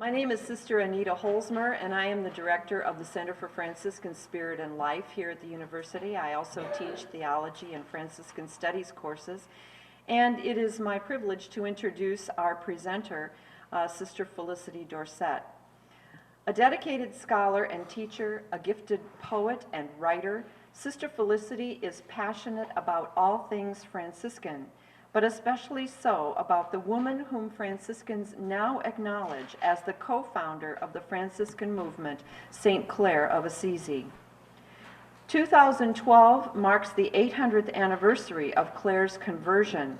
My name is Sister Anita Holzmer, and I am the director of the Center for Franciscan Spirit and Life here at the university. I also teach theology and Franciscan studies courses, and it is my privilege to introduce our presenter, Sister Felicity Dorsett. A dedicated scholar and teacher, a gifted poet and writer, Sister Felicity is passionate about all things Franciscan, but especially so about the woman whom Franciscans now acknowledge as the co-founder of the Franciscan movement, St. Clare of Assisi. 2012 marks the 800th anniversary of Clare's conversion,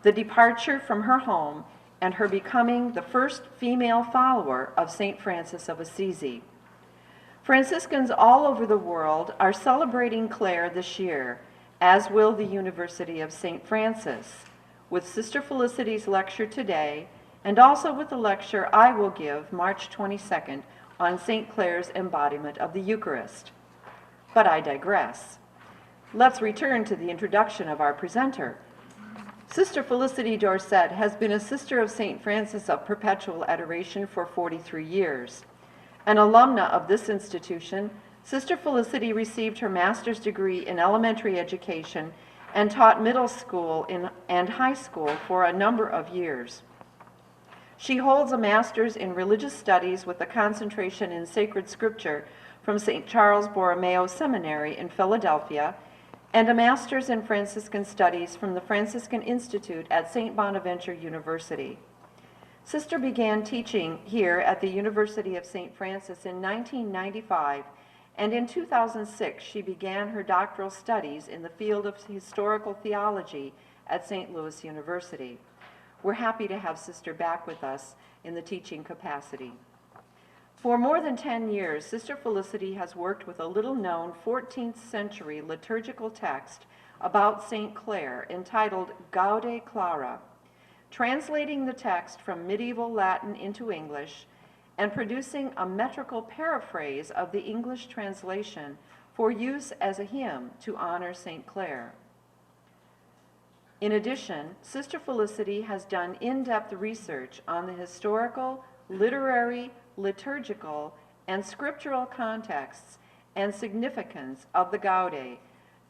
the departure from her home, and her becoming the first female follower of St. Francis of Assisi. Franciscans all over the world are celebrating Clare this year, as will the University of St. Francis, with Sister Felicity's lecture today, and also with the lecture I will give March 22nd on St. Clare's embodiment of the Eucharist. But I digress. Let's return to the introduction of our presenter. Sister Felicity Dorsett has been a Sister of St. Francis of Perpetual Adoration for 43 years. An alumna of this institution, Sister Felicity received her master's degree in elementary education and taught middle school and high school for a number of years. She holds a master's in religious studies with a concentration in sacred scripture from St. Charles Borromeo Seminary in Philadelphia, and a master's in Franciscan studies from the Franciscan Institute at St. Bonaventure University. Sister began teaching here at the University of St. Francis in 1995, and in 2006 she began her doctoral studies in the field of historical theology at St. Louis University. We're happy to have Sister back with us in the teaching capacity. For more than 10 years, Sister Felicity has worked with a little-known 14th century liturgical text about St. Clare entitled Gaude Clara, translating the text from medieval Latin into English and producing a metrical paraphrase of the English translation for use as a hymn to honor St. Clare. In addition, Sister Felicity has done in-depth research on the historical, literary, liturgical, and scriptural contexts and significance of the Gaude,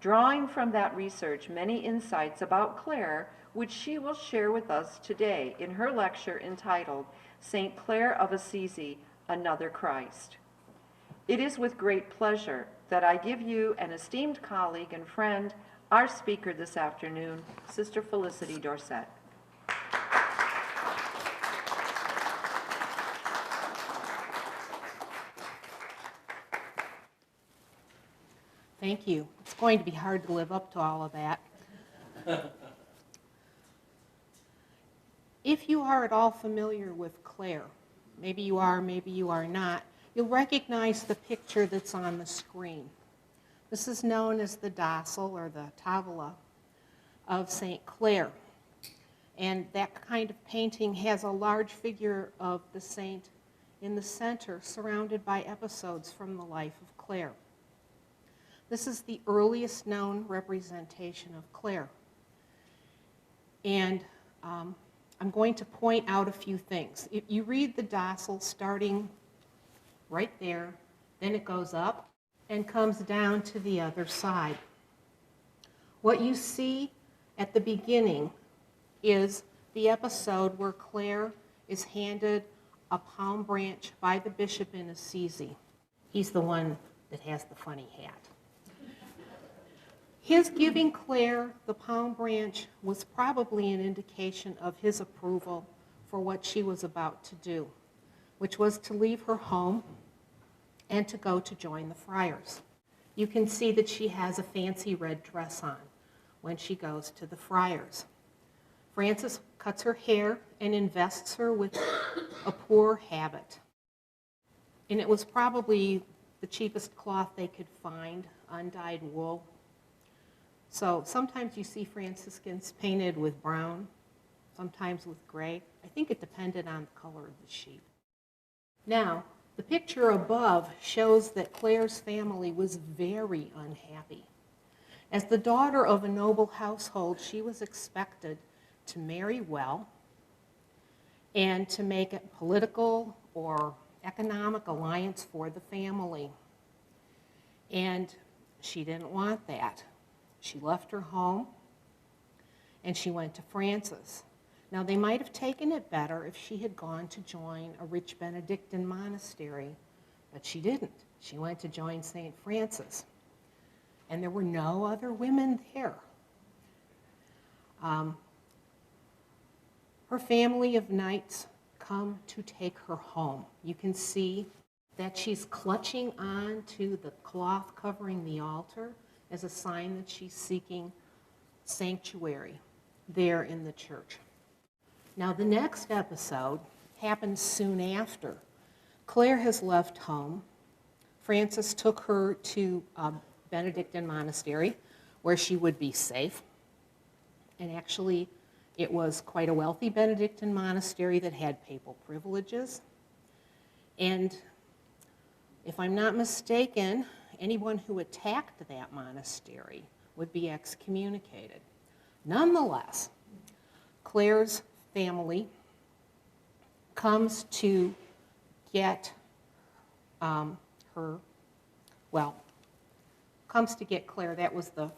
drawing from that research many insights about Clare, which she will share with us today in her lecture entitled St. Clare of Assisi, Another Christ. It is with great pleasure that I give you an esteemed colleague and friend, our speaker this afternoon, Sister Felicity Dorsett. Thank you. It's going to be hard to live up to all of that. If you are at all familiar with Clare, maybe you are, maybe you are not, you'll recognize the picture that's on the screen. This is known as the Dossal or the Tavola of St. Clare. And that kind of painting has a large figure of the saint in the center, surrounded by episodes from the life of Clare. This is the earliest known representation of Clare. And I'm going to point out a few things. If you read the Dossal starting right there, then it goes up and comes down to the other side. What you see at the beginning is the episode where Clare is handed a palm branch by the bishop in Assisi. He's the one that has the funny hat. His giving Clare the palm branch was probably an indication of his approval for what she was about to do, which was to leave her home and to go to join the friars. You can see that she has a fancy red dress on when she goes to the friars. Francis cuts her hair and invests her with a poor habit. And it was probably the cheapest cloth they could find, undyed wool. So sometimes you see Franciscans painted with brown, sometimes with gray. I think it depended on the color of the sheep. Now, the picture above shows that Clare's family was very unhappy. As the daughter of a noble household, she was expected to marry well and to make political or economic alliance for the family. And she didn't want that. She left her home and she went to Francis. Now, they might have taken it better if she had gone to join a rich Benedictine monastery, but she didn't. She went to join St. Francis. And there were no other women there. Her family of knights come to take her home. You can see that she's clutching on to the cloth covering the altar as a sign that she's seeking sanctuary there in the church. Now, the next episode happens soon after. Clare has left home. Francis took her to a Benedictine monastery where she would be safe. And actually, it was quite a wealthy Benedictine monastery that had papal privileges. And if I'm not mistaken, anyone who attacked that monastery would be excommunicated. Nonetheless, Clare's family comes to get comes to get Clare. That was the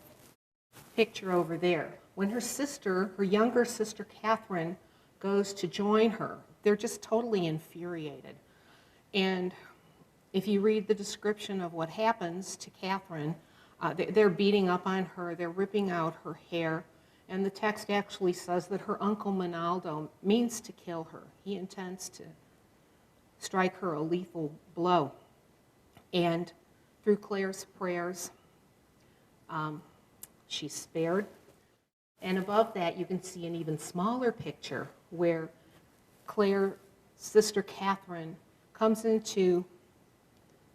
picture over there. When her sister, her younger sister Catherine, goes to join her, they're just totally infuriated. And if you read the description of what happens to Catherine, they're beating up on her, they're ripping out her hair, and the text actually says that her uncle Monaldo means to kill her. He intends to strike her a lethal blow. And through Clare's prayers, she's spared. And above that, you can see an even smaller picture where Clare's sister Catherine comes into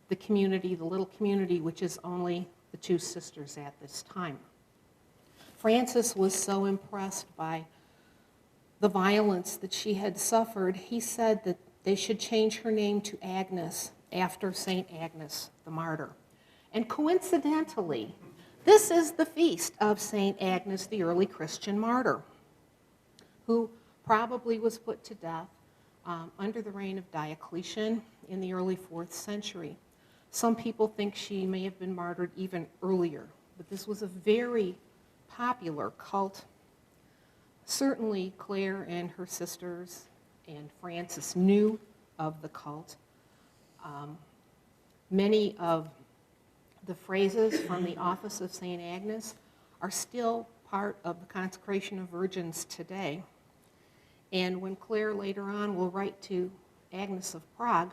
the community, the little community, which is only the two sisters at this time. Francis was so impressed by the violence that she had suffered, he said that they should change her name to Agnes after St. Agnes the martyr. And coincidentally, this is the feast of St. Agnes, the early Christian martyr, who probably was put to death under the reign of Diocletian in the early 4th century. Some people think she may have been martyred even earlier, but this was a very popular cult. Certainly Clare and her sisters and Francis knew of the cult. Many of the phrases from the office of St. Agnes are still part of the consecration of virgins today. And when Clare later on will write to Agnes of Prague,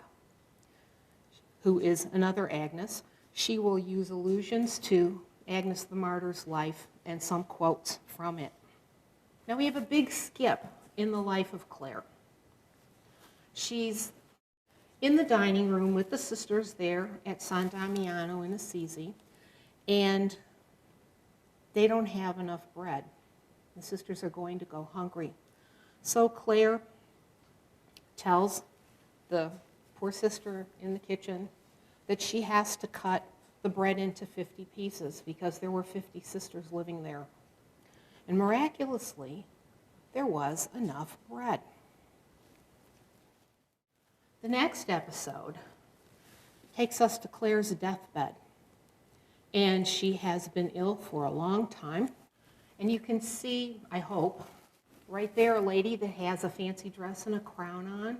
who is another Agnes, she will use allusions to Agnes the Martyr's life and some quotes from it. Now we have a big skip in the life of Clare. She's in the dining room with the sisters there at San Damiano in Assisi, and they don't have enough bread. The sisters are going to go hungry. So Clare tells the poor sister in the kitchen that she has to cut the bread into 50 pieces because there were 50 sisters living there. And miraculously, there was enough bread. The next episode takes us to Clare's deathbed. And she has been ill for a long time. And you can see, I hope, right there a lady that has a fancy dress and a crown on.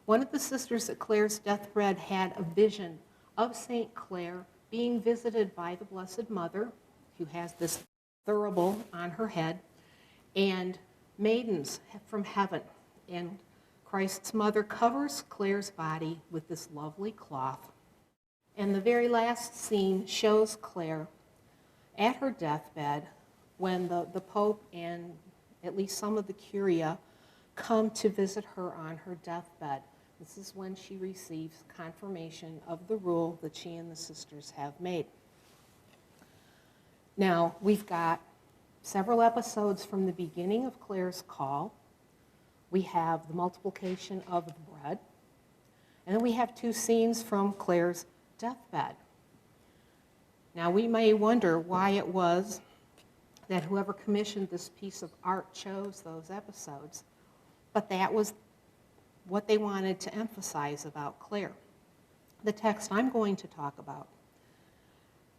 One of the sisters at Clare's deathbed had a vision of St. Clare being visited by the Blessed Mother, who has this thurible on her head, and maidens from heaven. And Christ's mother covers Clare's body with this lovely cloth. And the very last scene shows Clare at her deathbed when the Pope and at least some of the Curia come to visit her on her deathbed. This is when she receives confirmation of the rule that she and the sisters have made. Now, we've got several episodes from the beginning of Clare's call. We have the multiplication of the bread, and then we have two scenes from Clare's deathbed. Now, we may wonder why it was that whoever commissioned this piece of art chose those episodes, but that was what they wanted to emphasize about Clare. The text I'm going to talk about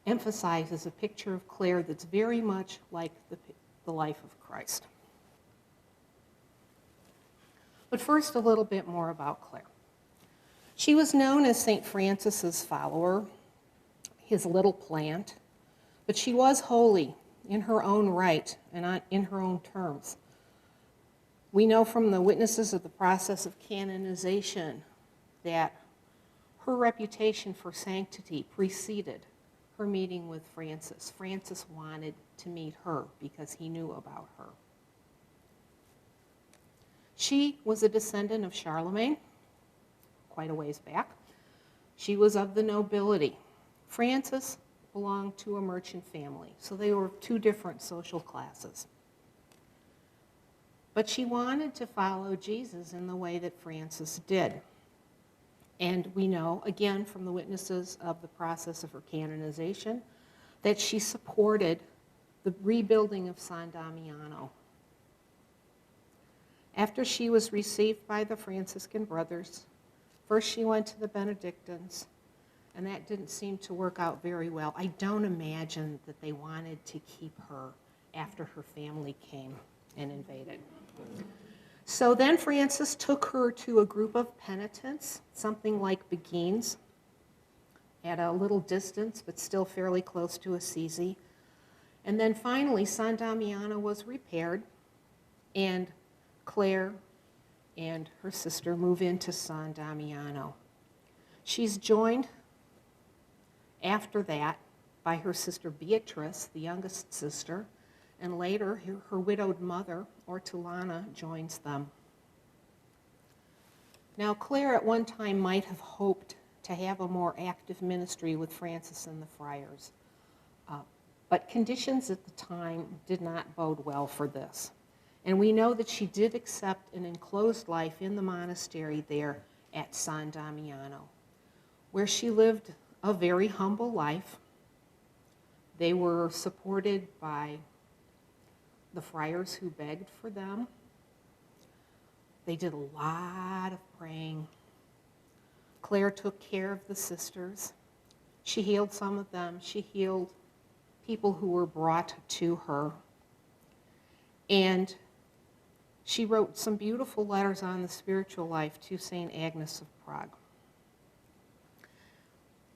emphasizes a picture of Clare that's very much like the life of Christ. But first, a little bit more about Clare. She was known as St. Francis's follower, his little plant, but she was holy in her own right and in her own terms. We know from the witnesses of the process of canonization that her reputation for sanctity preceded her meeting with Francis. Francis wanted to meet her because he knew about her. She was a descendant of Charlemagne, quite a ways back. She was of the nobility. Francis belonged to a merchant family, so they were two different social classes. But she wanted to follow Jesus in the way that Francis did. And we know, again, from the witnesses of the process of her canonization, that she supported the rebuilding of San Damiano. After she was received by the Franciscan brothers, first she went to the Benedictines, and that didn't seem to work out very well. I don't imagine that they wanted to keep her after her family came and invaded. So then Francis took her to a group of penitents, something like Beguines, at a little distance, but still fairly close to Assisi. And then finally, San Damiano was repaired, and Clare and her sister move into San Damiano. She's joined after that by her sister Beatrice, the youngest sister, and later her widowed mother, Ortolana, joins them. Now, Clare at one time might have hoped to have a more active ministry with Francis and the friars, but conditions at the time did not bode well for this. And we know that she did accept an enclosed life in the monastery there at San Damiano, where she lived a very humble life. They were supported by the friars who begged for them. They did a lot of praying. Clare took care of the sisters. She healed some of them. She healed people who were brought to her. And she wrote some beautiful letters on the spiritual life to St. Agnes of Prague.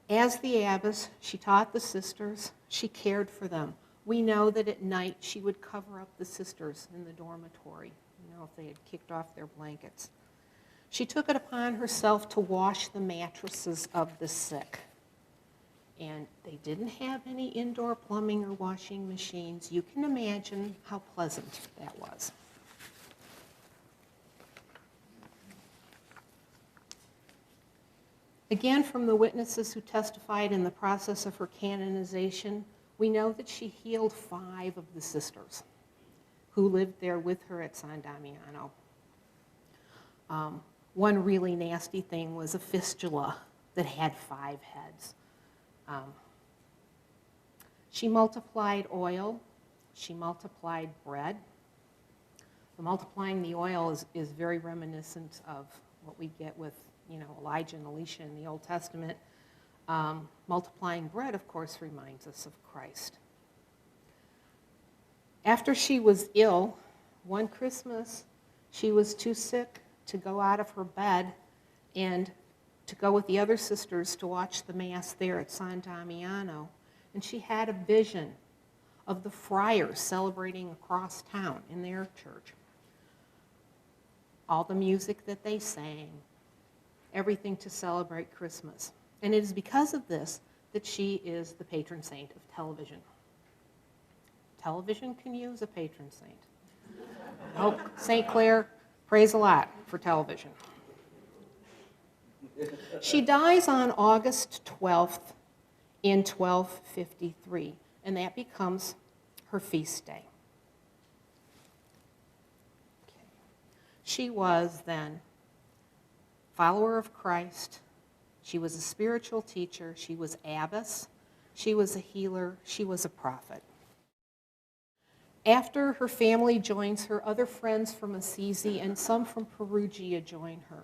As the abbess, she taught the sisters. She cared for them. We know that at night she would cover up the sisters in the dormitory, if they had kicked off their blankets. She took it upon herself to wash the mattresses of the sick. And they didn't have any indoor plumbing or washing machines. You can imagine how pleasant that was. Again, from the witnesses who testified in the process of her canonization, we know that she healed 5 of the sisters who lived there with her at San Damiano. One really nasty thing was a fistula that had 5 heads. She multiplied oil. She multiplied bread. The multiplying the oil is very reminiscent of what we get with Elijah and Elisha in the Old Testament. Multiplying bread, of course, reminds us of Christ. After she was ill, one Christmas, she was too sick to go out of her bed and to go with the other sisters to watch the Mass there at San Damiano. And she had a vision of the friars celebrating across town in their church. All the music that they sang, everything to celebrate Christmas. And it is because of this that she is the patron saint of television. Television can use a patron saint. Oh, St. Clare, praise a lot for television. She dies on August 12th in 1253, and that becomes her feast day. Okay. She was then follower of Christ. She was a spiritual teacher. She was abbess. She was a healer. She was a prophet. After her family joins her, other friends from Assisi and some from Perugia join her.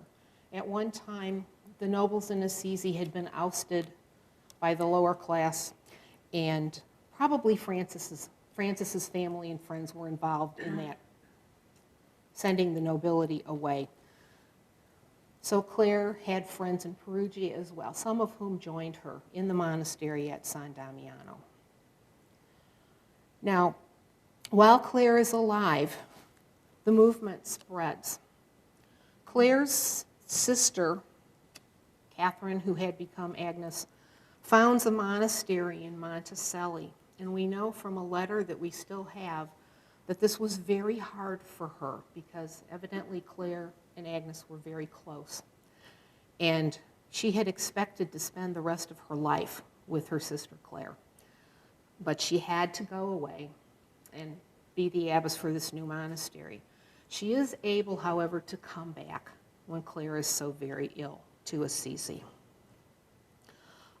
At one time, the nobles in Assisi had been ousted by the lower class, and probably Francis's family and friends were involved in that, sending the nobility away. So Clare had friends in Perugia as well, some of whom joined her in the monastery at San Damiano. Now, while Clare is alive, the movement spreads. Clare's sister, Catherine, who had become Agnes, founds a monastery in Monticelli. And we know from a letter that we still have that this was very hard for her because evidently Clare and Agnes were very close. And she had expected to spend the rest of her life with her sister Clare. But she had to go away and be the abbess for this new monastery. She is able, however, to come back when Clare is so very ill to Assisi.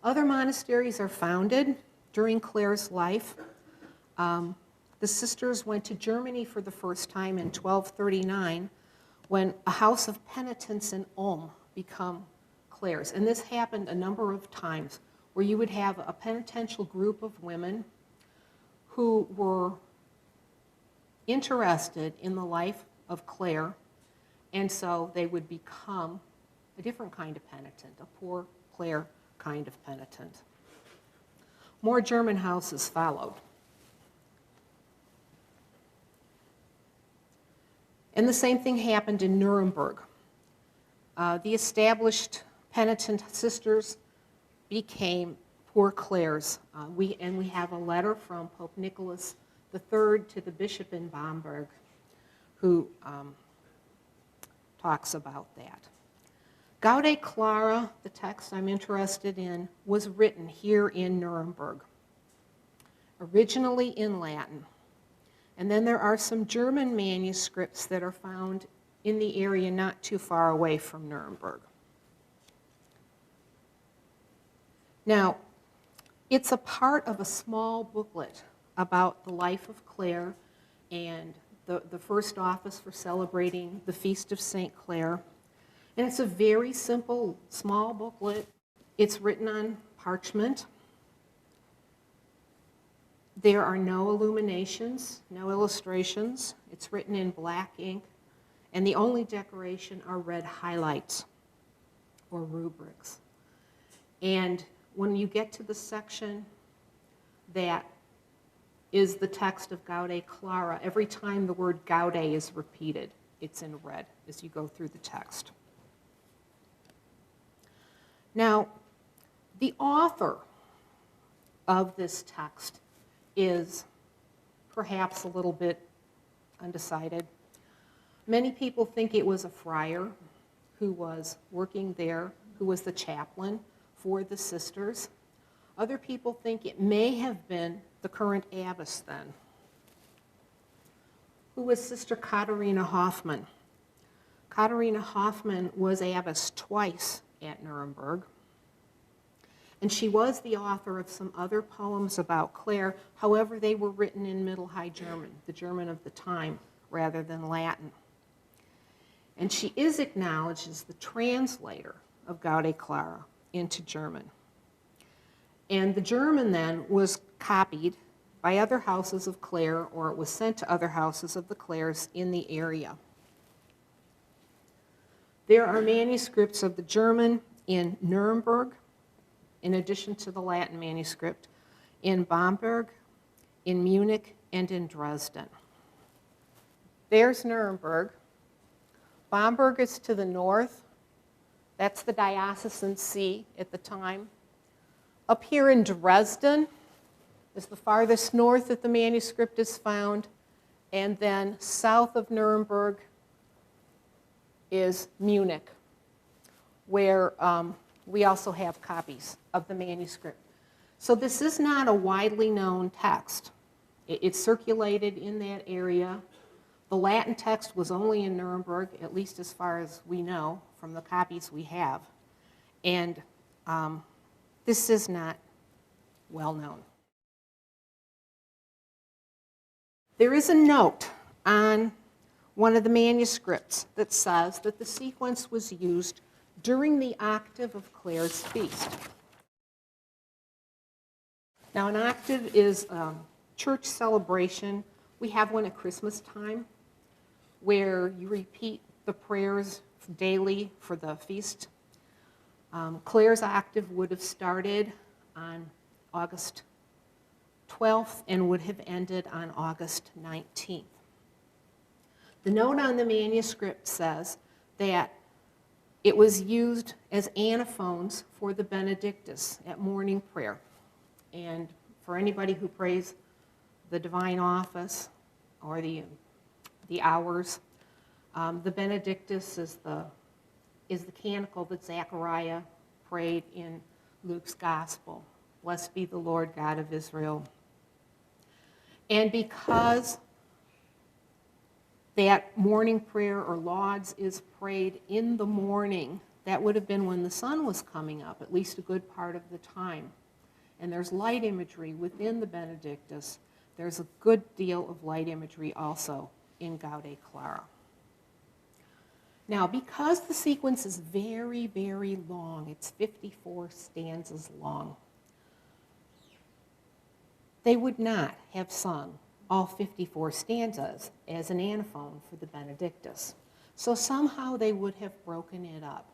Other monasteries are founded during Clare's life. The sisters went to Germany for the first time in 1239 when a house of penitents in Ulm became Clare's. And this happened a number of times where you would have a penitential group of women who were interested in the life of Clare, and so they would become a different kind of penitent, a poor Clare kind of penitent. More German houses followed. And the same thing happened in Nuremberg. The established penitent sisters became poor Clares. We have a letter from Pope Nicholas III to the bishop in Bamberg who talks about that. Gaude Clara, the text I'm interested in, was written here in Nuremberg, originally in Latin. And then there are some German manuscripts that are found in the area not too far away from Nuremberg. Now, it's a part of a small booklet about the life of Clare and the first office for celebrating the feast of St. Clare. And it's a very simple, small booklet. It's written on parchment. There are no illuminations, no illustrations. It's written in black ink. And the only decoration are red highlights or rubrics. And when you get to the section that is the text of Gaude Clara, every time the word Gaude is repeated, it's in red as you go through the text. Now, the author of this text is perhaps a little bit undecided. Many people think it was a friar who was working there, who was the chaplain for the sisters. Other people think it may have been the current abbess then, who was Sister Katharina Hoffmann. Katharina Hoffmann was abbess twice at Nuremberg, and she was the author of some other poems about Clare. However, they were written in Middle High German, the German of the time, rather than Latin. And she is acknowledged as the translator of Gaude Clara into German. And the German then was copied by other houses of Clare, or it was sent to other houses of the Clares in the area. There are manuscripts of the German in Nuremberg, in addition to the Latin manuscript, in Bamberg, in Munich, and in Dresden. There's Nuremberg. Bamberg is to the north. That's the diocesan see at the time. Up here in Dresden is the farthest north that the manuscript is found, and then south of Nuremberg is Munich, where we also have copies of the manuscript. So this is not a widely known text. It's circulated in that area. The Latin text was only in Nuremberg, at least as far as we know from the copies we have. And this is not well known. There is a note on one of the manuscripts that says that the sequence was used during the octave of Clare's feast. Now, an octave is church celebration. We have one at Christmas time where you repeat the prayers daily for the feast. Clare's octave would have started on August 12th and would have ended on August 19th. The note on the manuscript says that it was used as anaphones for the Benedictus at morning prayer. And for anybody who prays the divine office or the hours, the Benedictus is the canticle that Zechariah prayed in Luke's gospel. Blessed be the Lord God of Israel. And because that morning prayer or lauds is prayed in the morning, that would have been when the sun was coming up, at least a good part of the time. And there's light imagery within the Benedictus. There's a good deal of light imagery also in Gaude Clara. Now, because the sequence is very, very long, it's 54 stanzas long, they would not have sung all 54 stanzas as an antiphon for the Benedictus. So somehow they would have broken it up.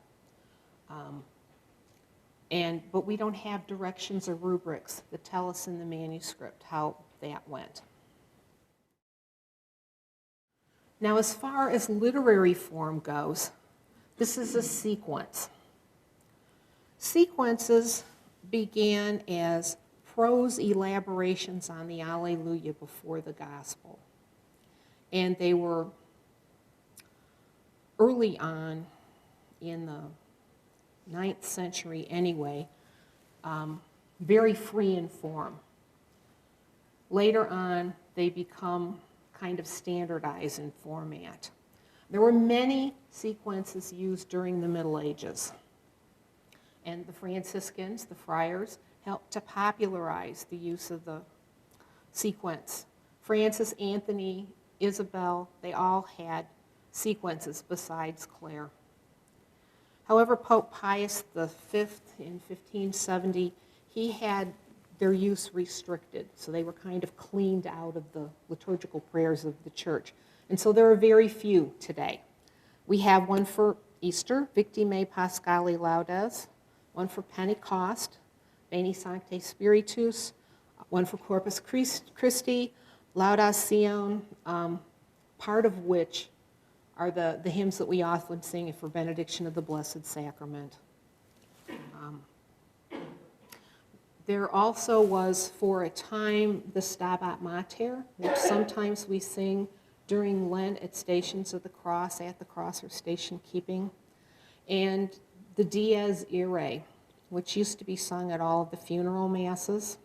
But we don't have directions or rubrics that tell us in the manuscript how that went. Now, as far as literary form goes, this is a sequence. Sequences began as prose elaborations on the Alleluia before the Gospel. And they were early on in the 9th century anyway, very free in form. Later on, they become kind of standardized in format. There were many sequences used during the Middle Ages. And the Franciscans, the friars, helped to popularize the use of the sequence. Francis, Anthony, Isabel, they all had sequences besides Clare. However, Pope Pius V in 1570, he had their use restricted, so they were kind of cleaned out of the liturgical prayers of the church. And so there are very few today. We have one for Easter, Victimae Paschali Laudes, one for Pentecost, Veni Sancte Spiritus, one for Corpus Christi, Laudas Sion, part of which are the hymns that we often sing for benediction of the Blessed Sacrament. There also was, for a time, the Stabat Mater, which sometimes we sing during Lent at Stations of the Cross, at the cross or station keeping, and the Dies Irae, which used to be sung at all of the funeral masses,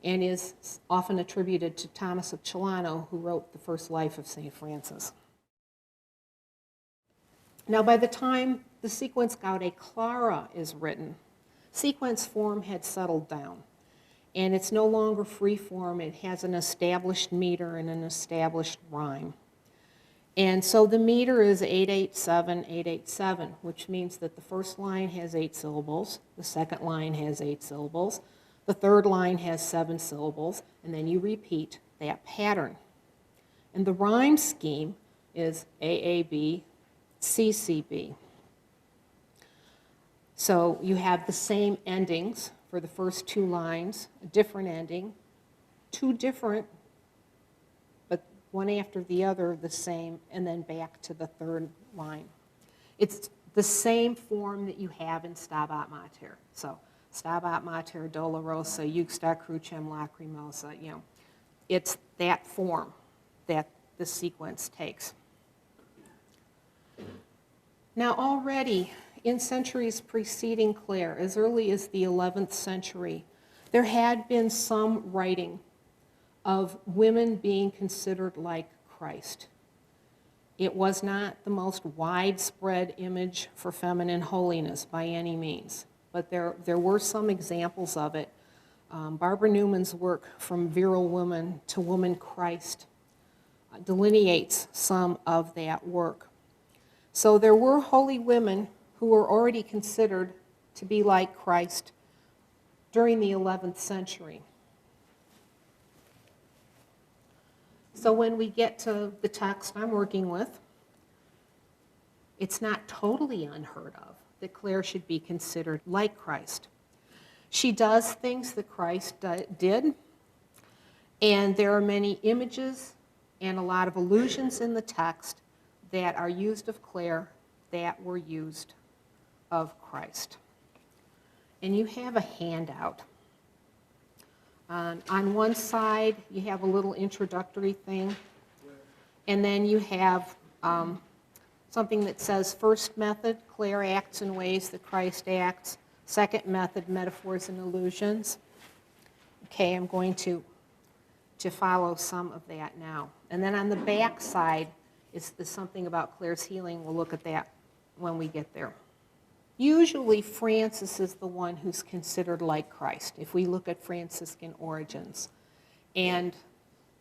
and is often attributed to Thomas of Celano, who wrote the first life of St. Francis. Now, by the time the sequence Gaude Clara is written, sequence form had settled down, and it's no longer free form. It has an established meter and an established rhyme. And so the meter is 887, 887, which means that the first line has 8 syllables, the second line has 8 syllables, the third line has 7 syllables, and then you repeat that pattern. And the rhyme scheme is AAB, CCB. So you have the same endings for the first 2 lines, a different ending, 2 different, but one after the other the same, and then back to the third line. It's the same form that you have in Stabat Mater. So Stabat Mater Dolorosa, Juxta Crucem Lacrimosa, it's that form that the sequence takes. Now already, in centuries preceding Clare, as early as the 11th century, there had been some writing of women being considered like Christ. It was not the most widespread image for feminine holiness by any means, but there were some examples of it. Barbara Newman's work, From Virile Woman to Woman Christ, delineates some of that work. So there were holy women who were already considered to be like Christ during the 11th century. So when we get to the text I'm working with, it's not totally unheard of that Clare should be considered like Christ. She does things that Christ did, and there are many images and a lot of allusions in the text that are used of Clare that were used of Christ. And you have a handout. On one side, you have a little introductory thing, and then you have something that says, first method, Clare acts in ways that Christ acts. Second method, metaphors and allusions. Okay, I'm going to follow some of that now. And then on the back side is something about Clare's healing. We'll look at that when we get there. Usually Francis is the one who's considered like Christ, if we look at Franciscan origins. And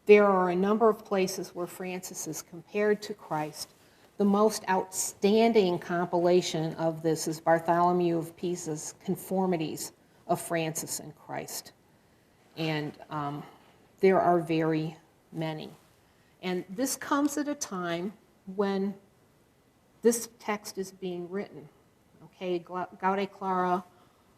there are a number of places where Francis is compared to Christ. The most outstanding compilation of this is Bartholomew of Pisa's Conformities of Francis and Christ. And there are very many. And this comes at a time when this text is being written. Okay, Gaude Clara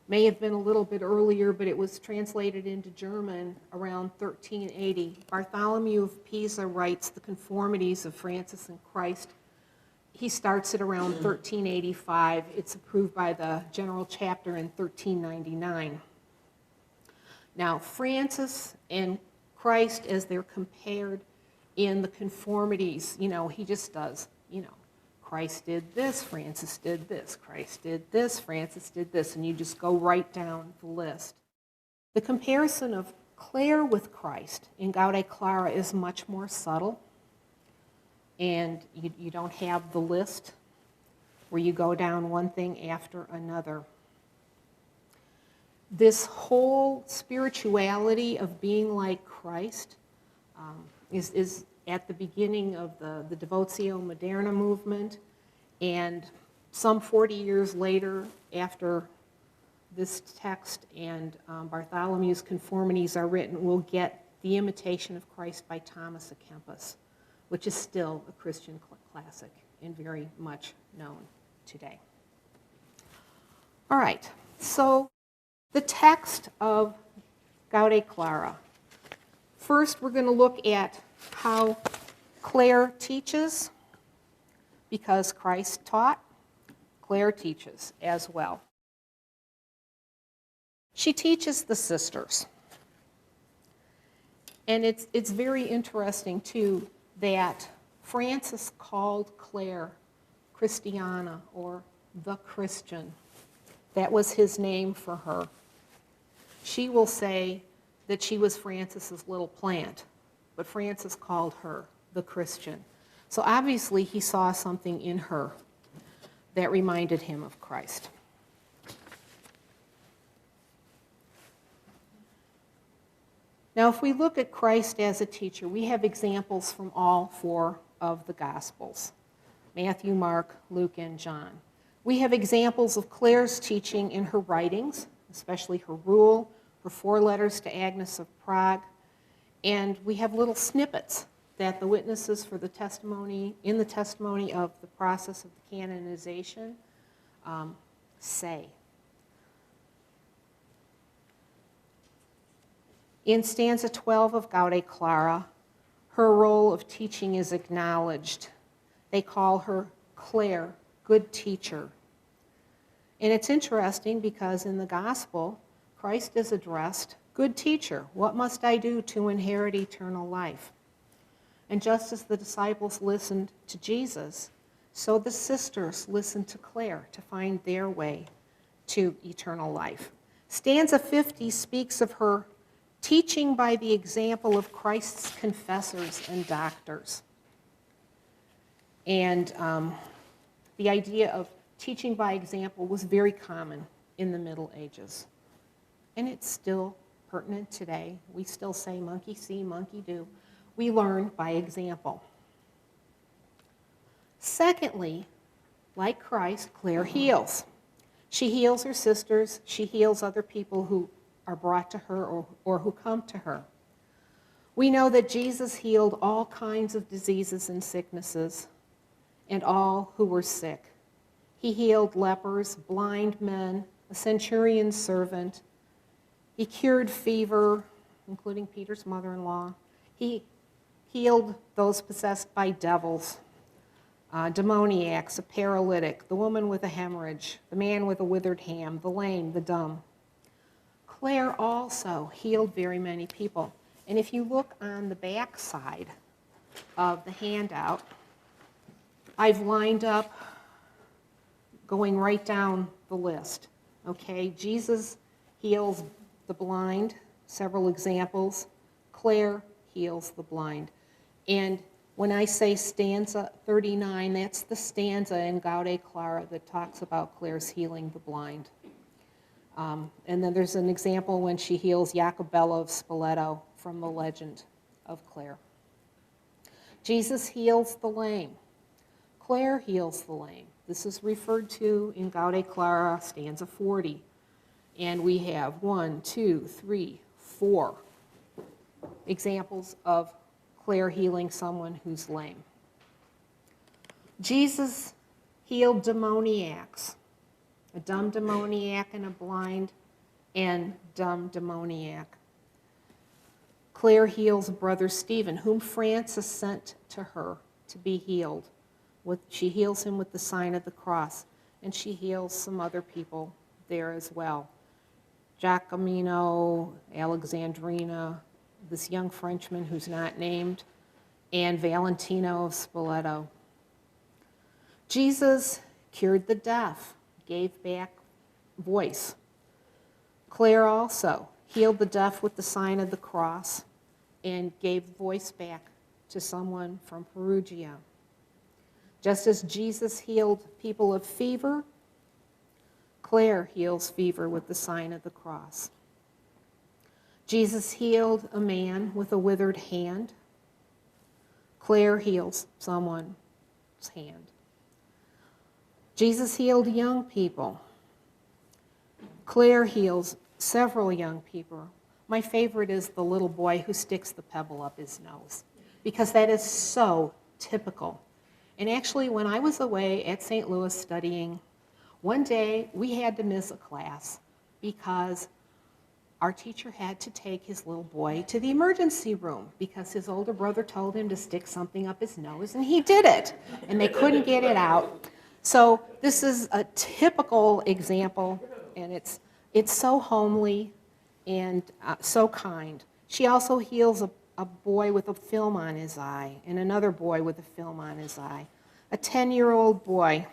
may have been a little bit earlier, but it was translated into German around 1380. Bartholomew of Pisa writes the Conformities of Francis and Christ. He starts it around 1385. It's approved by the General Chapter in 1399. Now, Francis and Christ, as they're compared in the Conformities, he just does, Christ did this, Francis did this, Christ did this, Francis did this, and you just go right down the list. The comparison of Clare with Christ in Gaude Clara is much more subtle, and you don't have the list where you go down one thing after another. This whole spirituality of being like Christ is at the beginning of the Devotio Moderna movement, and some 40 years later, after this text and Bartholomew's Conformities are written, we'll get The Imitation of Christ by Thomas à Kempis, which is still a Christian classic and very much known today. All right, so the text of Gaude Clara. First, we're going to look at how Clare teaches, because Christ taught, Clare teaches as well. She teaches the sisters. And it's very interesting, too, that Francis called Clare Christiana, or the Christian. That was his name for her. She will say that she was Francis's little plant, but Francis called her the Christian. So obviously he saw something in her that reminded him of Christ. Now, if we look at Christ as a teacher, we have examples from all four of the Gospels: Matthew, Mark, Luke, and John. We have examples of Clare's teaching in her writings, especially her Rule, her 4 letters to Agnes of Prague, and we have little snippets that the witnesses for the testimony, in the testimony of the process of the canonization, say. In stanza 12 of Gaude Clara, her role of teaching is acknowledged. They call her Clare, good teacher. And it's interesting because in the gospel, Christ is addressed, good teacher, what must I do to inherit eternal life? And just as the disciples listened to Jesus, so the sisters listened to Clare to find their way to eternal life. Stanza 50 speaks of her teaching by the example of Christ's confessors and doctors. And the idea of teaching by example was very common in the Middle Ages. And it's still pertinent today. We still say monkey see, monkey do. We learn by example. Secondly, Like Christ, Clare heals. She heals her sisters. She heals other people who are brought to her or who come to her. We know that Jesus healed all kinds of diseases and sicknesses and all who were sick. He healed lepers, blind men, a centurion's servant. He cured fever, including Peter's mother-in-law. He healed those possessed by devils, demoniacs, a paralytic, the woman with a hemorrhage, the man with a withered hand, the lame, the dumb. Clare also healed very many people. And if you look on the back side of the handout, I've lined up going right down the list. Okay, Jesus heals the blind, several examples. Clare heals the blind. And when I say stanza 39, that's the stanza in Gaude Clara that talks about Clare's healing the blind. And then there's an example when she heals Jacobella of Spoleto from the legend of Clare. Jesus heals the lame. Clare heals the lame. This is referred to in Gaude Clara, stanza 40. And we have 1, 2, 3, 4 examples of Clare healing someone who's lame. Jesus healed demoniacs, a dumb demoniac and a blind and dumb demoniac. Clare heals Brother Stephen, whom Francis sent to her to be healed. She heals him with the sign of the cross, and she heals some other people there as well. Giacomino, Alexandrina, this young Frenchman who's not named, and Valentino of Spoleto. Jesus cured the deaf, gave back voice. Clare also healed the deaf with the sign of the cross and gave voice back to someone from Perugia. Just as Jesus healed people of fever, Clare heals fever with the sign of the cross. Jesus healed a man with a withered hand. Clare heals someone's hand. Jesus healed young people. Clare heals several young people. My favorite is the little boy who sticks the pebble up his nose, because that is so typical. And actually, when I was away at St. Louis studying, one day we had to miss a class because our teacher had to take his little boy to the emergency room because his older brother told him to stick something up his nose, and he did it, and they couldn't get it out. So this is a typical example, and it's so homely and so kind. She also heals a boy with a film on his eye, and another boy with a film on his eye, a 10-year-old boy,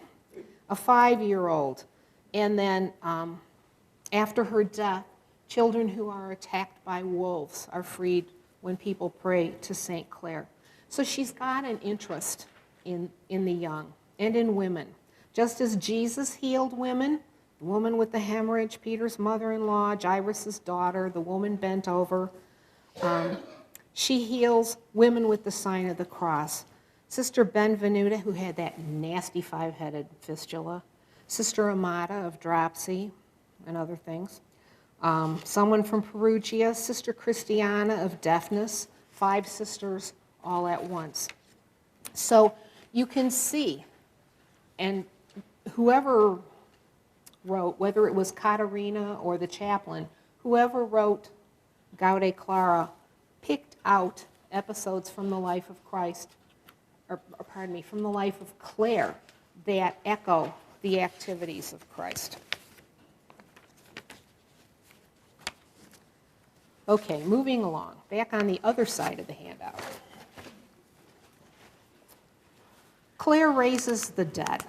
a 5-year-old, and then after her death, children who are attacked by wolves are freed when people pray to St. Clare. So she's got an interest in the young and in women. Just as Jesus healed women, the woman with the hemorrhage, Peter's mother-in-law, Jairus' daughter, the woman bent over, she heals women with the sign of the cross. Sister Benvenuta, who had that nasty 5-headed fistula, Sister Amata of dropsy and other things. Someone from Perugia, Sister Christiana of deafness, 5 sisters all at once. So you can see, and whoever wrote, whether it was Caterina or the chaplain, whoever wrote Gaude Clara picked out episodes from the life of Christ, from the life of Clare that echo the activities of Christ. Okay, moving along, back on the other side of the handout. Clare raises the dead.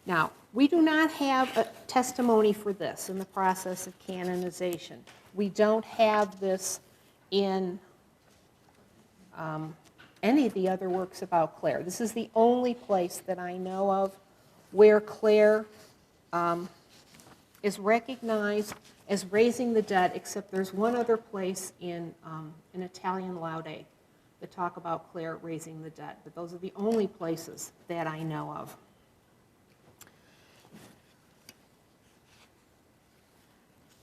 Now, we do not have a testimony for this in the process of canonization. We don't have this in any of the other works about Clare. This is the only place that I know of where Clare is recognized as raising the dead, except there's one other place in an Italian Laude that talk about Clare raising the dead. But those are the only places that I know of.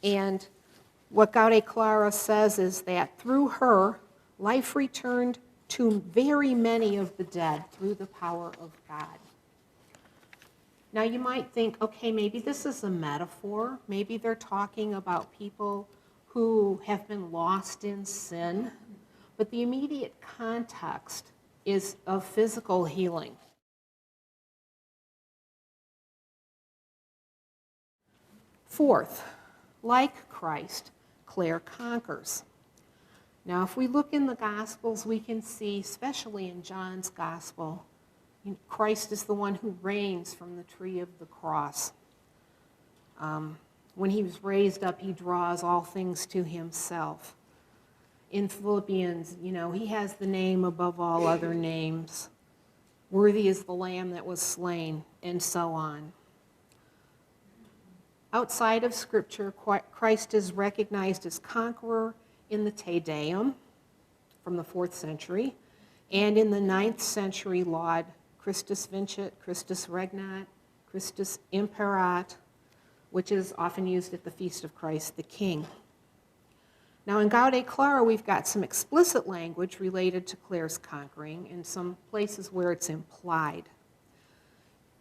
And what Gaude Clara says is that through her, life returned to very many of the dead through the power of God. Now you might think, okay, maybe this is a metaphor. Maybe they're talking about people who have been lost in sin. But the immediate context is of physical healing. Fourth, like Christ, Clare conquers. Now, if we look in the Gospels, we can see, especially in John's Gospel, Christ is the one who reigns from the tree of the cross. When he was raised up, he draws all things to himself. In Philippians, he has the name above all other names. Worthy is the Lamb that was slain, and so on. Outside of Scripture, Christ is recognized as conqueror in the Te Deum from the 4th century, and in the 9th century laud, Christus vincit, Christus regnat, Christus imperat, which is often used at the Feast of Christ the King. Now in Gaude Clara, we've got some explicit language related to Clare's conquering and some places where it's implied.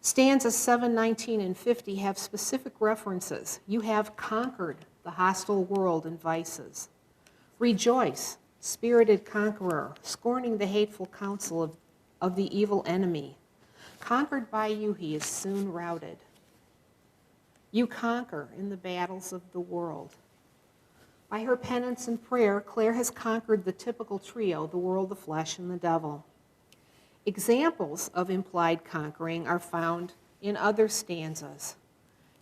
Stanzas 7, 19, and 50 have specific references. You have conquered the hostile world and vices. Rejoice, spirited conqueror, scorning the hateful counsel of the evil enemy. Conquered by you, he is soon routed. You conquer in the battles of the world. By her penance and prayer, Clare has conquered the typical trio, the world, the flesh, and the devil. Examples of implied conquering are found in other stanzas.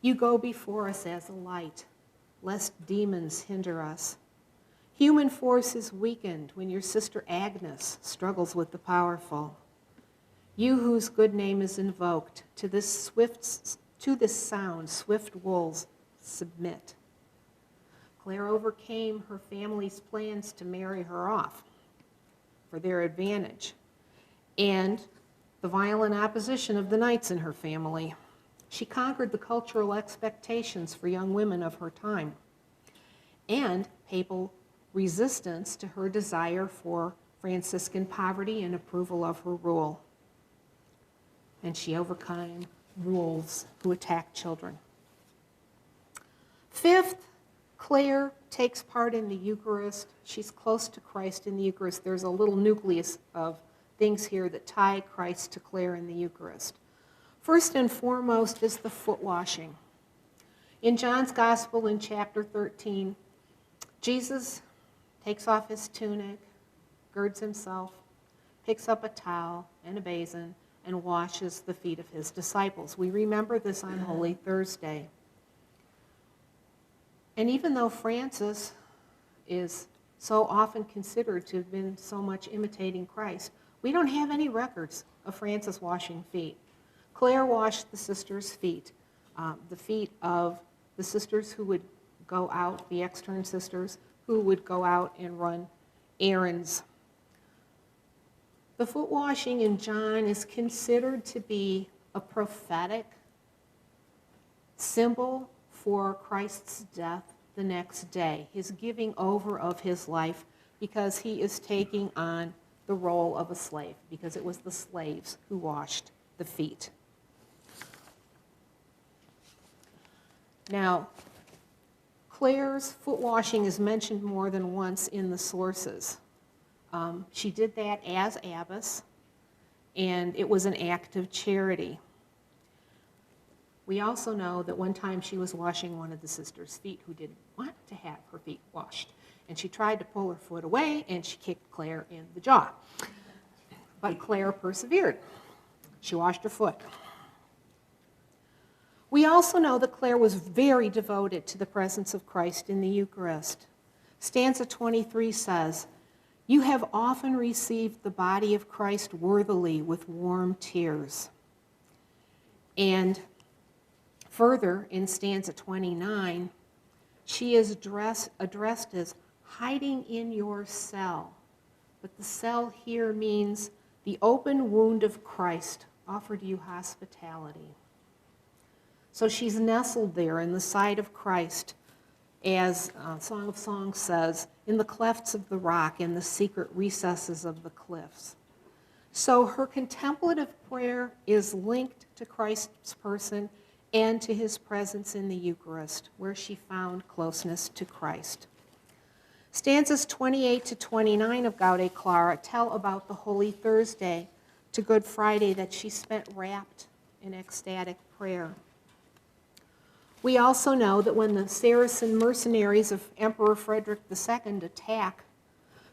You go before us as a light, lest demons hinder us. Human force is weakened when your sister Agnes struggles with the powerful. You whose good name is invoked, to this sound, swift wolves submit. Clare overcame her family's plans to marry her off for their advantage, and the violent opposition of the knights in her family. She conquered the cultural expectations for young women of her time and papal resistance to her desire for Franciscan poverty and approval of her rule. And she overcame wolves who attacked children. Fifth, Clare takes part in the Eucharist. She's close to Christ in the Eucharist. There's a little nucleus of things here that tie Christ to Clare in the Eucharist. First and foremost is the foot washing. In John's Gospel in chapter 13, Jesus takes off his tunic, girds himself, picks up a towel and a basin, and washes the feet of his disciples. We remember this on Holy Thursday. And even though Francis is so often considered to have been so much imitating Christ, we don't have any records of Francis washing feet. Clare washed the sisters' feet, the feet of the sisters who would go out, the extern sisters, who would go out and run errands. The foot washing in John is considered to be a prophetic symbol for Christ's death the next day, his giving over of his life, because he is taking on the role of a slave, because it was the slaves who washed the feet. Now, Clare's foot washing is mentioned more than once in the sources. She did that as abbess, and it was an act of charity. We also know that one time she was washing one of the sisters' feet who didn't want to have her feet washed. And she tried to pull her foot away, and she kicked Clare in the jaw. But Clare persevered. She washed her foot. We also know that Clare was very devoted to the presence of Christ in the Eucharist. Stanza 23 says, "You have often received the body of Christ worthily with warm tears." And further, in stanza 29, she is addressed as hiding in your cell. But the cell here means the open wound of Christ offered you hospitality. So she's nestled there in the side of Christ as Song of Songs says, in the clefts of the rock, in the secret recesses of the cliffs. So her contemplative prayer is linked to Christ's person and to his presence in the Eucharist, where she found closeness to Christ. Stanzas 28 to 29 of Gaude Clara tell about the Holy Thursday to Good Friday that she spent wrapped in ecstatic prayer. We also know that when the Saracen mercenaries of Emperor Frederick II attack,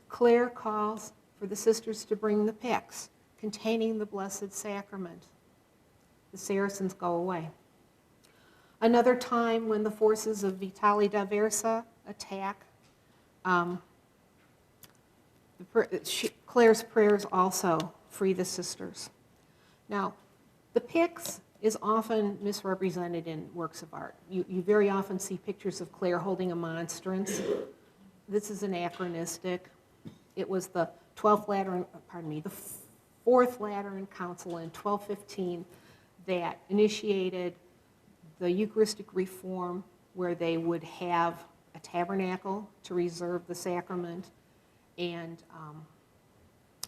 Clare calls for the sisters to bring the pyx containing the Blessed Sacrament. The Saracens go away. Another time when the forces of Vitali da Versa attack, Clare's prayers also free the sisters. Now, the pyx is often misrepresented in works of art. You very often see pictures of Clare holding a monstrance. This is anachronistic. It was the 12th Lateran, the 4th Lateran Council in 1215 that initiated the Eucharistic reform, where they would have a tabernacle to reserve the sacrament, and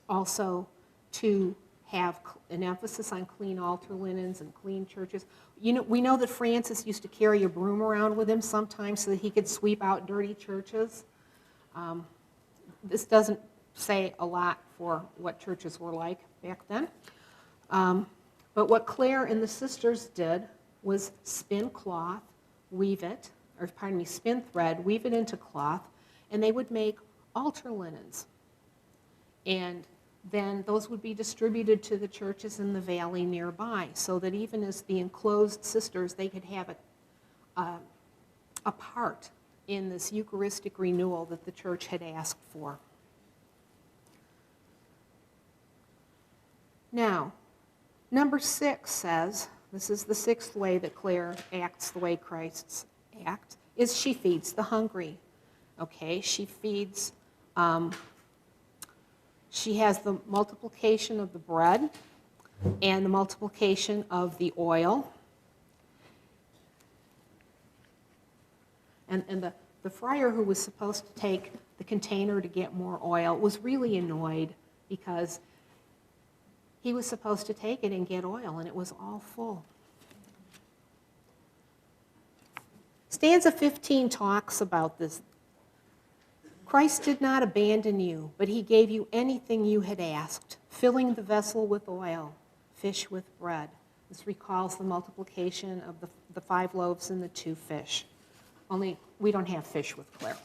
also to have an emphasis on clean altar linens and clean churches. You know, we know that Francis used to carry a broom around with him sometimes so that he could sweep out dirty churches. This doesn't say a lot for what churches were like back then. But what Clare and the sisters did was spin cloth, weave it, or pardon me, spin thread, weave it into cloth, and they would make altar linens. And then those would be distributed to the churches in the valley nearby, so that even as the enclosed sisters, they could have a part in this Eucharistic renewal that the church had asked for. Now, number 6 says, this is the 6th way that Clare acts the way Christ's act, is she feeds the hungry. Okay, she feeds, she has the multiplication of the bread and the multiplication of the oil. And the friar who was supposed to take the container to get more oil was really annoyed because he was supposed to take it and get oil, and it was all full. Stanza 15 talks about this. Christ did not abandon you, but he gave you anything you had asked, filling the vessel with oil, fish with bread. This recalls the multiplication of the 5 loaves and the 2 fish. Only we don't have fish with Clare.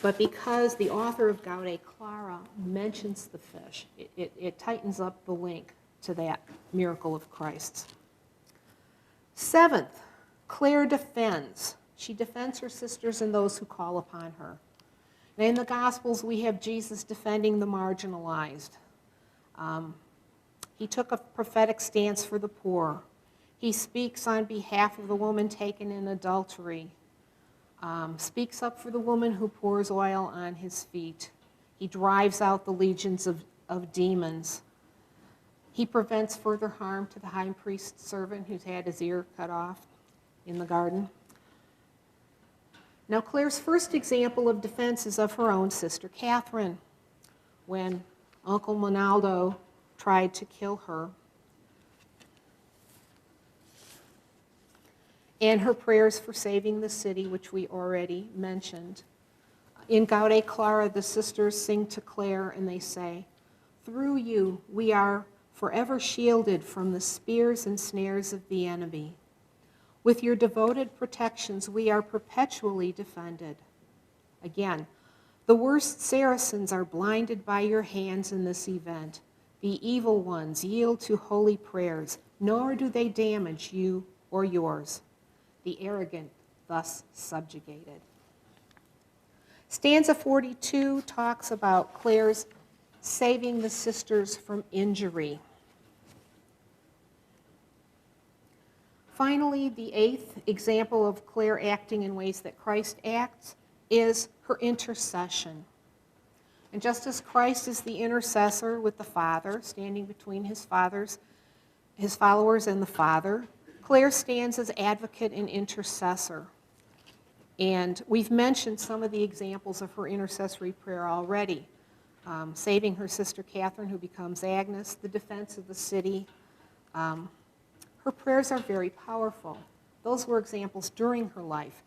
But because the author of Gaude Clara mentions the fish, it tightens up the link to that miracle of Christ's. 7th, Clare defends. She defends her sisters and those who call upon her. And in the Gospels, we have Jesus defending the marginalized. He took a prophetic stance for the poor. He speaks on behalf of the woman taken in adultery. Speaks up for the woman who pours oil on his feet. He drives out the legions of demons. He prevents further harm to the high priest's servant who's had his ear cut off in the garden. Now, Clare's first example of defense is of her own sister, Catherine, when Uncle Monaldo tried to kill her. And her prayers for saving the city, which we already mentioned. In Gaude Clara, the sisters sing to Clare and they say, "Through you we are forever shielded from the spears and snares of the enemy. With your devoted protections we are perpetually defended." Again, the worst Saracens are blinded by your hands in this event. The evil ones yield to holy prayers, nor do they damage you or yours. The arrogant thus subjugated. Stanza 42 talks about Clare's saving the sisters from injury. Finally, the 8th example of Clare acting in ways that Christ acts is her intercession. And just as Christ is the intercessor with the Father, standing between his followers and the Father, Clare stands as advocate and intercessor. And we've mentioned some of the examples of her intercessory prayer already. Saving her sister Catherine, who becomes Agnes, the defense of the city. Her prayers are very powerful. Those were examples during her life.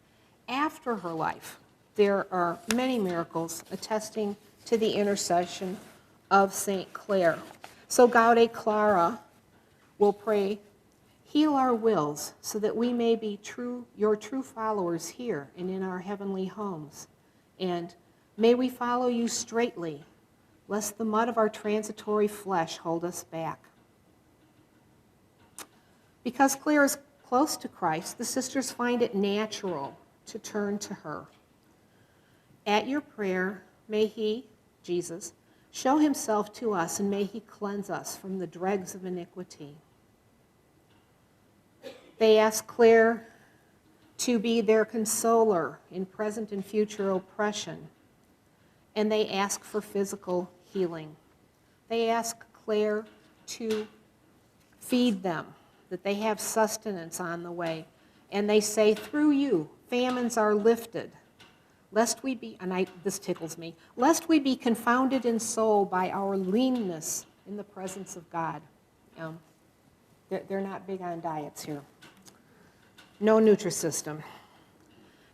After her life, there are many miracles attesting to the intercession of St. Clare. So Gaude Clara will pray, heal our wills so that we may be your true followers here and in our heavenly homes. And may we follow you straightly, lest the mud of our transitory flesh hold us back. Because Clare is close to Christ, the sisters find it natural to turn to her. At your prayer, may he, Jesus, show himself to us, and may he cleanse us from the dregs of iniquity. They ask Clare to be their consoler in present and future oppression, and they ask for physical healing. They ask Clare to feed them, that they have sustenance on the way, and they say, through you, famines are lifted, lest we be, and this tickles me, lest we be confounded in soul by our leanness in the presence of God. They're not big on diets here. No Nutrisystem.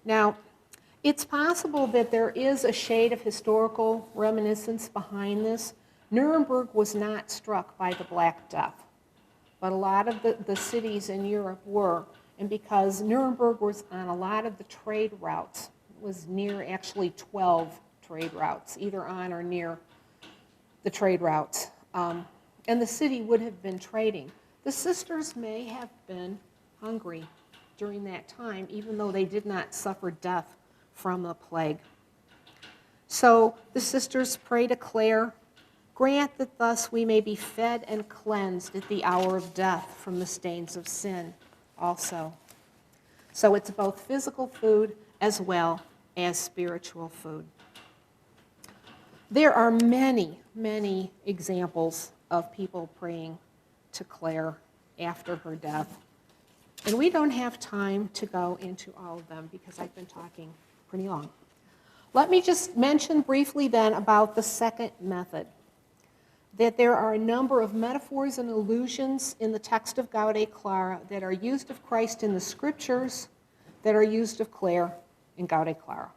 Now, it's possible that there is a shade of historical reminiscence behind this. Nuremberg was not struck by the Black Death, but a lot of the cities in Europe were, and because Nuremberg was on a lot of the trade routes, it was near actually 12 trade routes, either on or near the trade routes, and the city would have been trading. The sisters may have been hungry during that time, even though they did not suffer death from the plague. So the sisters pray to Clare, grant that thus we may be fed and cleansed at the hour of death from the stains of sin also. So it's both physical food as well as spiritual food. There are many, many examples of people praying to Clare after her death. And we don't have time to go into all of them because I've been talking pretty long. Let me just mention briefly then about the second method, that there are a number of metaphors and allusions in the text of Gaude Clara that are used of Christ in the scriptures that are used of Clare in Gaude Clara.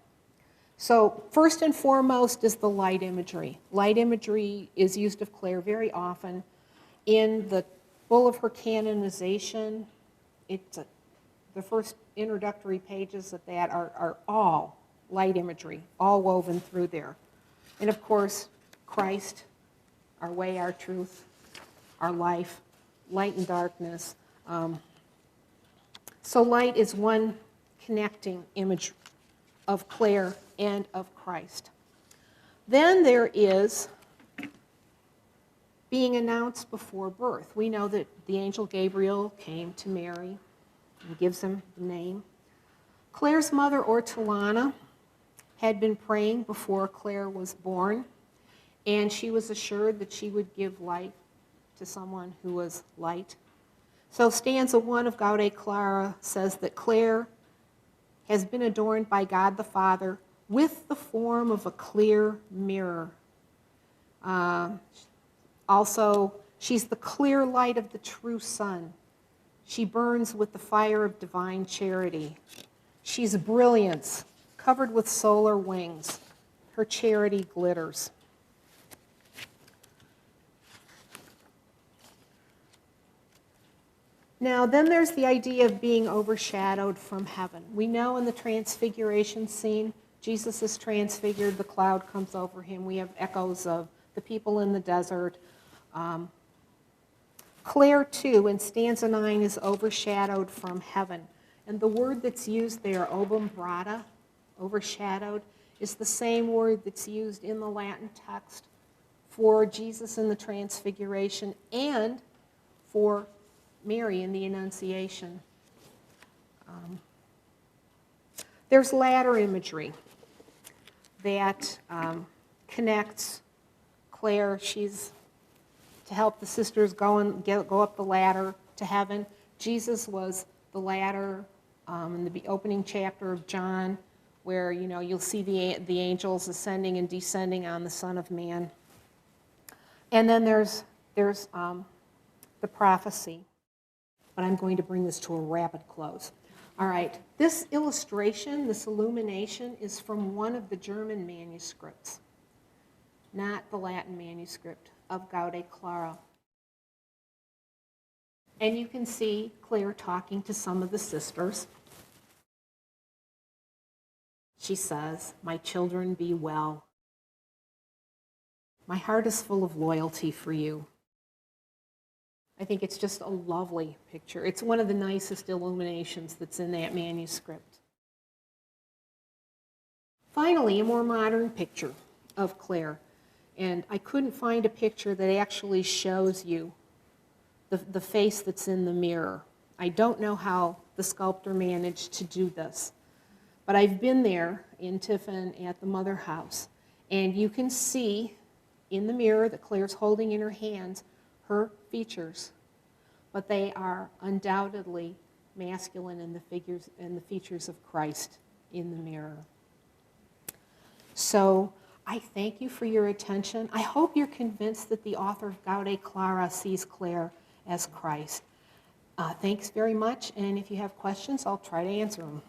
So first and foremost is the light imagery. Light imagery is used of Clare very often. In the bull of her canonization, the first introductory pages of that are all light imagery, all woven through there. And of course, Christ, our way, our truth, our life, light and darkness. So light is one connecting image of Clare and of Christ. Then there is being announced before birth. We know that the angel Gabriel came to Mary and gives him the name. Clare's mother, Ortolana, had been praying before Clare was born, and she was assured that she would give light to someone who was light. So stanza 1 of Gaude Clara says that Clare has been adorned by God the Father with the form of a clear mirror. Also, she's the clear light of the true sun. She burns with the fire of divine charity. She's brilliance, covered with solar wings. Her charity glitters. Now, then there's the idea of being overshadowed from heaven. We know in the transfiguration scene, Jesus is transfigured, the cloud comes over him. We have echoes of the people in the desert. Clare, too, in stanza 9, is overshadowed from heaven. And the word that's used there, obumbrata, overshadowed, is the same word that's used in the Latin text for Jesus in the transfiguration and for Mary in the Annunciation. There's ladder imagery that connects Clare. She's to help the sisters go up the ladder to heaven, Jesus was the ladder in the opening chapter of John, where you'll see the angels ascending and descending on the Son of Man. And then there's the prophecy. But I'm going to bring this to a rapid close. All right, this illustration, this illumination, is from one of the German manuscripts, not the Latin manuscript of Gaude Clara. And you can see Clare talking to some of the sisters. She says, "My children, be well. My heart is full of loyalty for you." I think it's just a lovely picture. It's one of the nicest illuminations that's in that manuscript. Finally, a more modern picture of Clare. And I couldn't find a picture that actually shows you the face that's in the mirror. I don't know how the sculptor managed to do this. But I've been there in Tiffin at the Mother House. And you can see in the mirror that Clare's holding in her hands her features, but they are undoubtedly masculine in the features of Christ in the mirror. So I thank you for your attention. I hope you're convinced that the author of Gaude Clara sees Clare as Christ. Thanks very much, and if you have questions, I'll try to answer them.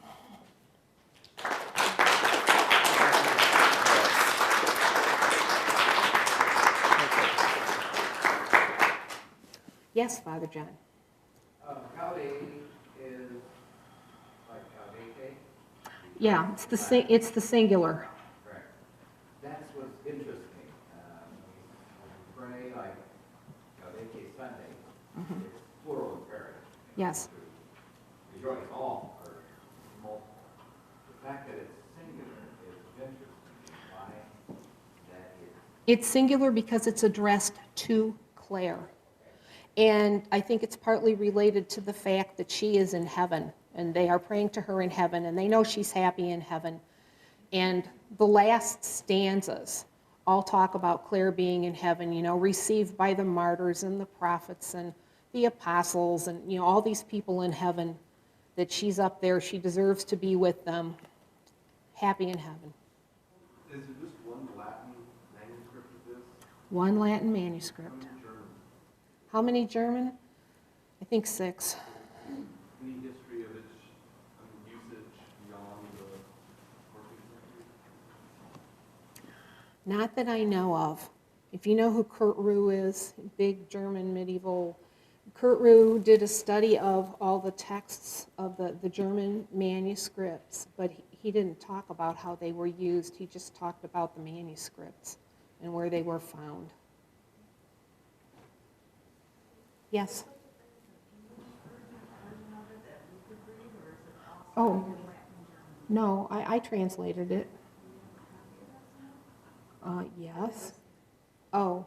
Yes, Father John. Gaude is like Gaudete? Yeah, it's the singular. Correct. That's what's interesting. When we pray like Gaudete Sunday, it's plural imperative. Yes. Rejoice all, or multiple. The fact that it's singular is interesting. Why that is? It's singular because it's addressed to Clare. And I think it's partly related to the fact that she is in heaven, and they are praying to her in heaven, and they know she's happy in heaven. And the last stanzas all talk about Clare being in heaven, received by the martyrs and the prophets and the apostles and, all these people in heaven, that she's up there, she deserves to be with them, happy in heaven. Is it just one Latin manuscript of this? One Latin manuscript. How many German? I think 6. Any history of its usage beyond the 14th century? Not that I know of. If you know who Kurt Rue is, big German medieval, Kurt Rue did a study of all the texts of the German manuscripts, but he didn't talk about how they were used. He just talked about the manuscripts and where they were found. Yes? Oh, no, I translated it. Yes. Oh,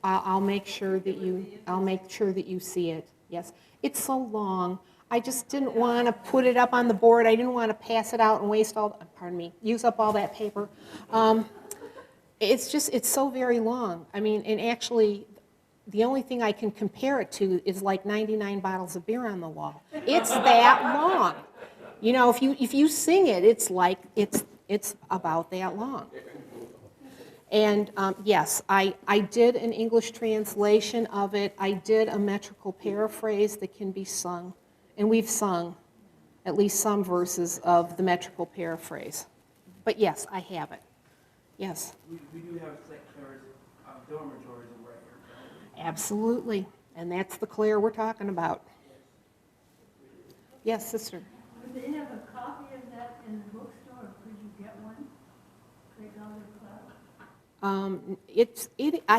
I'll make sure that you see it. Yes. It's so long. I just didn't want to put it up on the board. I didn't want to pass it out and use up all that paper. It's so very long. I mean, and actually, the only thing I can compare it to is like 99 bottles of beer on the wall. It's that long. If you sing it, it's about that long. And yes, I did an English translation of it. I did a metrical paraphrase that can be sung. And we've sung at least some verses of the metrical paraphrase. But yes, I have it. Yes. We do have St. Clare's dormitories and where you're. Absolutely. And that's the Clare we're talking about. Yes, sister. Would they have a copy of that in the bookstore, or could you get one?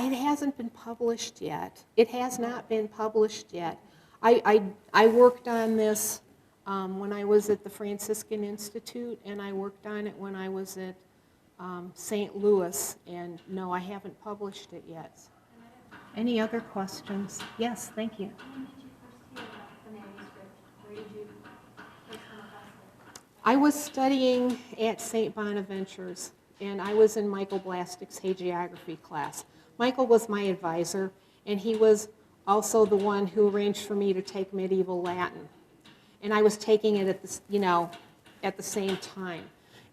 It hasn't been published yet. It has not been published yet. I worked on this when I was at the Franciscan Institute, and I worked on it when I was at St. Louis, and no, I haven't published it yet. Any other questions? Yes, thank you. When did you first hear about the manuscript? Where did you first come across it? I was studying at St. Bonaventure's, and I was in Michael Blastic's hagiography class. Michael was my advisor, and he was also the one who arranged for me to take medieval Latin. And I was taking it at at the same time.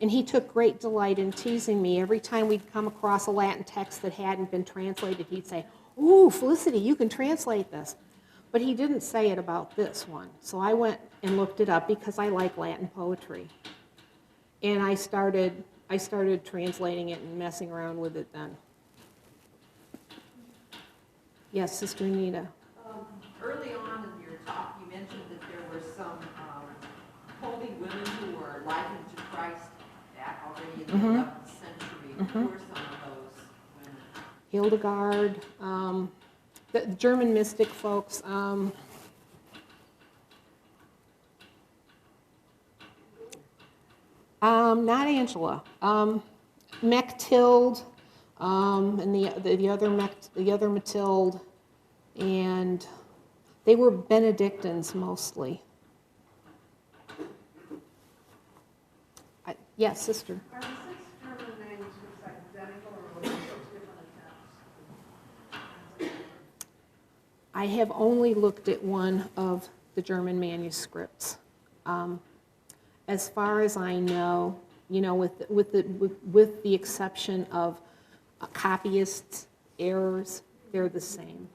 And he took great delight in teasing me. Every time we'd come across a Latin text that hadn't been translated, he'd say, "Ooh, Felicity, you can translate this." But he didn't say it about this one. So I went and looked it up because I like Latin poetry. And I started translating it and messing around with it then. Yes, Sister Anita. Early on in your talk, you mentioned that there were some holy women who were likened to Christ back already in the 11th century. Who were some of those women? Hildegard, the German mystic folks. Not Angela. Mechtilde, and the other Matilde, and they were Benedictines mostly. Yes, sister. Are the 6 German manuscripts identical or were there 6 different attempts? I have only looked at one of the German manuscripts. As far as I know, with the exception of copyists' errors, they're the same.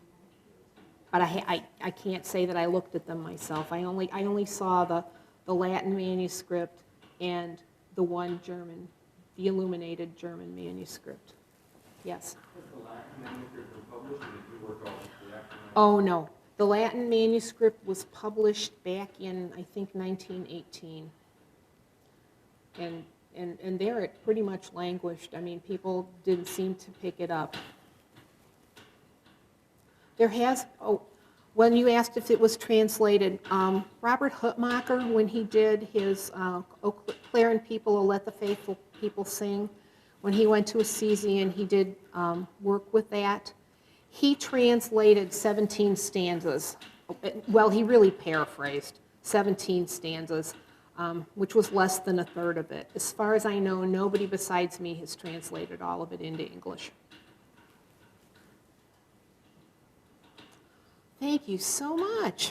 But I can't say that I looked at them myself. I only saw the Latin manuscript and the one German, the illuminated German manuscript. Yes? Was the Latin manuscript published, or did you work off the Latin? Oh, no. The Latin manuscript was published back in, I think, 1918. And there it pretty much languished. I mean, people didn't seem to pick it up. There has, when you asked if it was translated, Robert Hutmacher, when he did his Clare and People, Oh Let the Faithful People Sing, when he went to Assisi and he did work with that, he translated 17 stanzas. Well, he really paraphrased 17 stanzas, which was less than a third of it. As far as I know, nobody besides me has translated all of it into English. Thank you so much.